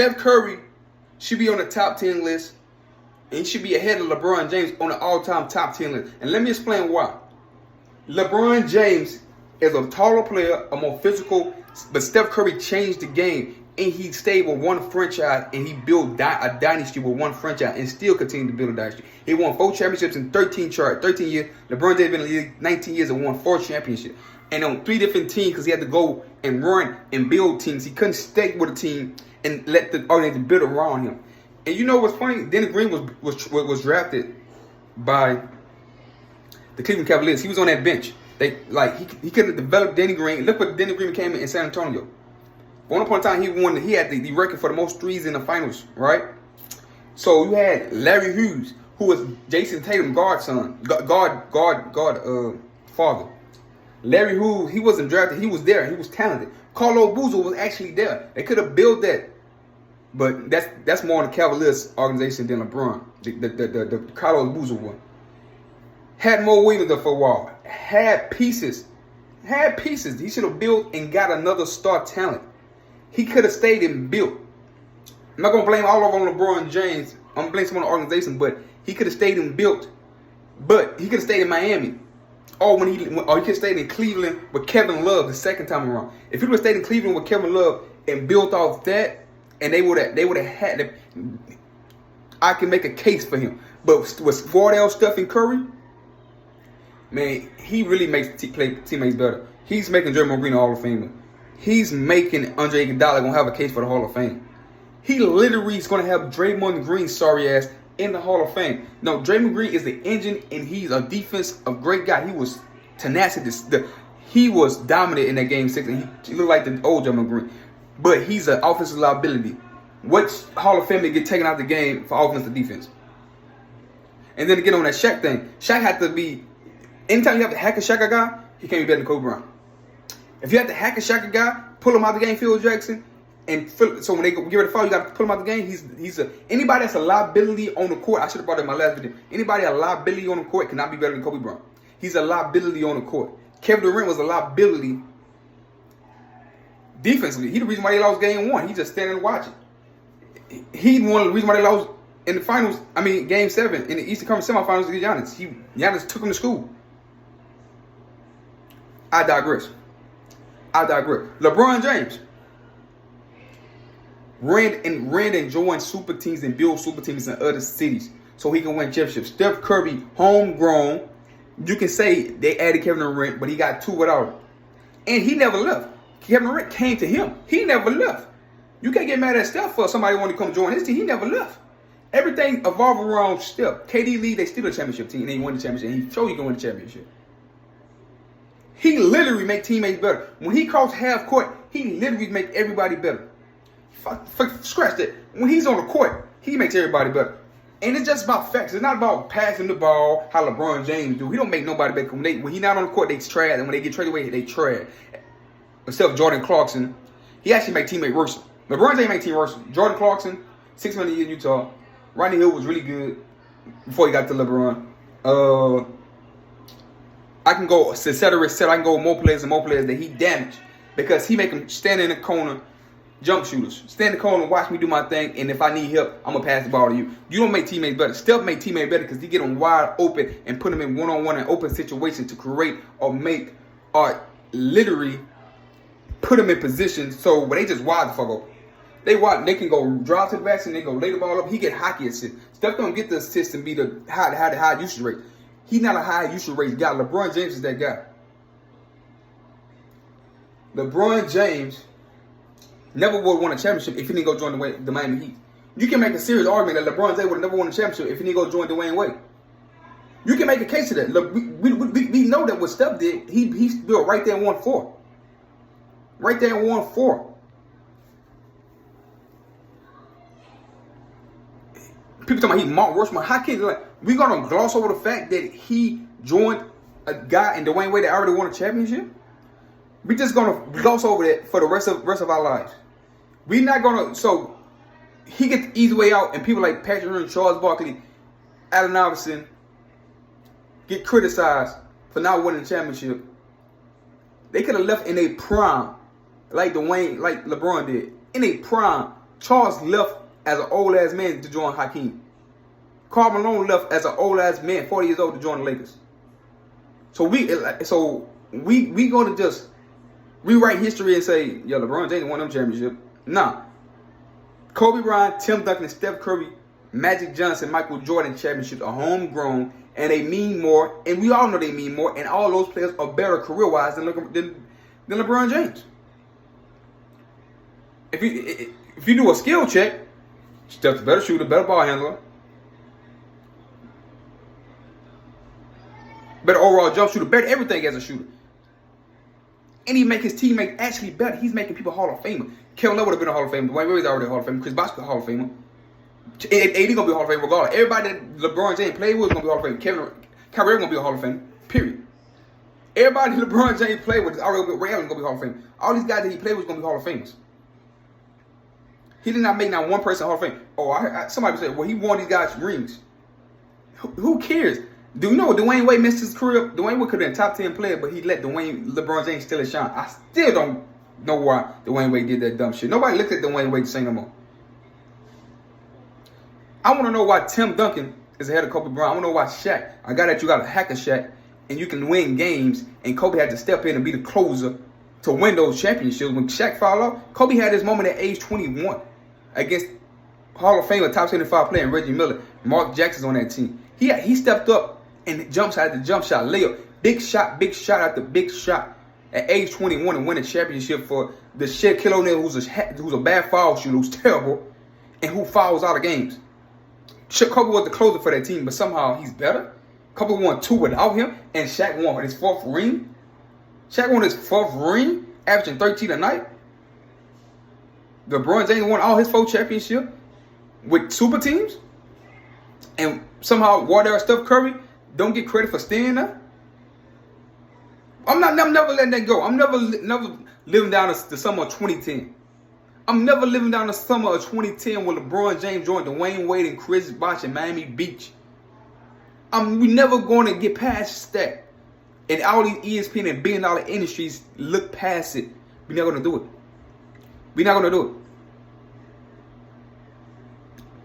Steph Curry should be on the top 10 list, and he should be ahead of LeBron James on the all-time top 10 list. And let me explain why. LeBron James is a taller player, a more physical, but Steph Curry changed the game, and he stayed with one franchise, and he built a dynasty with one franchise, and still continued to build a dynasty. He won 4 championships in 13 years. LeBron James been in the league 19 years and won 4 championships. And on 3 different teams, because he had to go and run and build teams. He couldn't stay with a team and let the organization build around him. And you know what's funny? Danny Green was drafted by the Cleveland Cavaliers. He was on that bench. He couldn't develop Danny Green. Look what Danny Green became in San Antonio. One upon a time, he had the record for the most threes in the finals, right? So you had Larry Hughes, who was Jason Tatum's father. Larry Hughes, he wasn't drafted. He was there. He was talented. Carlo Boozer was actually there. They could have built that. But that's more on the Cavaliers organization than LeBron. The Carlos Boozer one. Had Mo Williams there for a while. Had pieces. He should have built and got another star talent. He could have stayed and built. I'm not going to blame all over on LeBron James. I'm going to blame some on the organization, but he could have stayed and built. But he could have stayed in Miami. Or he could have stayed in Cleveland with Kevin Love the second time around. If he would have stayed in Cleveland with Kevin Love and built off that, and they would have had, I can make a case for him. But with Wardell, Steph, and Curry, man, he really makes teammates better. He's making Draymond Green a Hall of Famer. He's making Andre Iguodala gonna have a case for the Hall of Fame. He literally is gonna have Draymond Green, sorry ass, in the Hall of Fame. No, Draymond Green is the engine, and he's a great guy. He was tenacity. He was dominant in that game 6, and he looked like the old Draymond Green. But he's an offensive liability. Which Hall of Famer get taken out the game for offense to defense? And then to get on that Shaq thing, Shaq had to be. Anytime you have to hack a Shaq guy, he can't be better than Kobe Bryant. If you have to hack a Shaq guy, pull him out the game, Phil Jackson, so when they get ready to foul, you got to pull him out the game. Anybody that's a liability on the court. I should have brought that in my last video. Anybody a liability on the court cannot be better than Kobe Bryant. He's a liability on the court. Kevin Durant was a liability defensively. He's the reason why they lost game 1. He just standing and watching. He one of the reasons why they lost in the finals. I mean, game 7 in the Eastern Conference semifinals against Giannis. Giannis took him to school. I digress. LeBron James ran and joined super teams and built super teams in other cities so he can win championships. Steph Curry, homegrown. You can say they added Kevin Durant, but he got 2 without him. And he never left. Kevin Durant came to him. He never left. You can't get mad at Steph for somebody wanting to come join his team. He never left. Everything evolved around Steph. KD Lee, they still a championship team, and they won the championship. And he showed you can win the championship. He literally make teammates better. When he crossed half court, he literally make everybody better. Scratch that. When he's on the court, he makes everybody better. And it's just about facts. It's not about passing the ball, how LeBron James do. He don't make nobody better. When he's not on the court, they trash. And when they get traded away, they trash. Except Jordan Clarkson, he actually make teammate worse. LeBron James make team worse. Jordan Clarkson, 6 million a year in Utah. Rodney Hill was really good before he got to LeBron. I can go, etc. I can go more players that he damaged because he make them stand in the corner, jump shooters. Stand in the corner, watch me do my thing, and if I need help, I'm going to pass the ball to you. You don't make teammates better. Steph make teammates better because he get them wide open and put them in one-on-one and open situations to create or literally put them in positions so when they just wide the fuck open. They can go drive to the basket and they go lay the ball up. He get hockey assist. Steph don't get the assist and be the high usage rate. He's not a high usage rate guy. LeBron James is that guy. LeBron James never would have won a championship if he didn't go join the Miami Heat. You can make a serious argument that LeBron James would have never won a championship if he didn't go join Dwayne Wade. You can make a case of that. Look, we know that what Steph did, he built right there in 1-4. Right there in 1-4. People talking about he Mount Rushmore. How can we gonna gloss over the fact that he joined a guy in Dwayne Wade that already won a championship? We just gonna gloss over that for the rest of our lives. We not gonna. So he get the easy way out, and people like Patrick Ewing, Charles Barkley, Allen Iverson get criticized for not winning the championship. They could have left in a prime, like LeBron did, in a prime Charles left as an old ass man to join Hakeem. Karl Malone left as an old ass man, 40 years old, to join the Lakers. So we gonna just rewrite history and say, yo, LeBron James won them championship. Nah. Kobe Bryant, Tim Duncan, Steph Curry, Magic Johnson, Michael Jordan championships are homegrown, and they mean more, and we all know they mean more, and all those players are better career-wise than LeBron James. If you do a skill check, Steph's a better shooter, better ball handler, better overall jump shooter, better everything as a shooter. And he make his teammates actually better. He's making people Hall of Famer. Kevin Love would have been a Hall of Famer. Dwayne Wade's already a Hall of Famer. Chris Bosh a Hall of Famer. AD gonna be a Hall of Famer regardless. Everybody that LeBron James played with is gonna be a Hall of Famer. Kyrie gonna be a Hall of Famer. Period. Everybody LeBron James played with is already Ray Allen gonna be Hall of Famer. All these guys that he played with is gonna be Hall of Famers. He did not make not one person Hall of Fame. Oh, somebody said, well, he won these guys rings. Who cares? Do you know Dwayne Wade missed his career? Dwayne Wade could have been a top 10 player, but he let LeBron James steal his shine. I still don't know why Dwayne Wade did that dumb shit. Nobody looked at Dwayne Wade to say no more. I want to know why Tim Duncan is ahead of Kobe Bryant. I want to know why Shaq. I got that you got a hacker Shaq, and you can win games, and Kobe had to step in and be the closer to win those championships. When Shaq fell off, Kobe had his moment at age 21 against Hall of Famer, top 75 player, Reggie Miller. Mark Jackson's on that team. He stepped up and jump shot after jump shot, layup, big shot after big shot at age 21 and win a championship for the Shaquille O'Neal, who's a bad foul shooter, who's terrible, and who fouls out of games. Kobe was the closer for that team, but somehow he's better. Kobe won 2 without him, and Shaq won his 4th ring. Shaq won his 4th ring, averaging 13 a night. LeBron James won all his 4 championships with super teams, and somehow Wardell Steph Curry don't get credit for staying there. I'm never letting that go. I'm never living down the summer of 2010. I'm never living down the summer of 2010 when LeBron James joined Dwayne Wade and Chris Bosh in Miami Beach. We never going to get past that. And all these ESPN and billion-dollar industries look past it. We're not going to do it. We're not going to do it.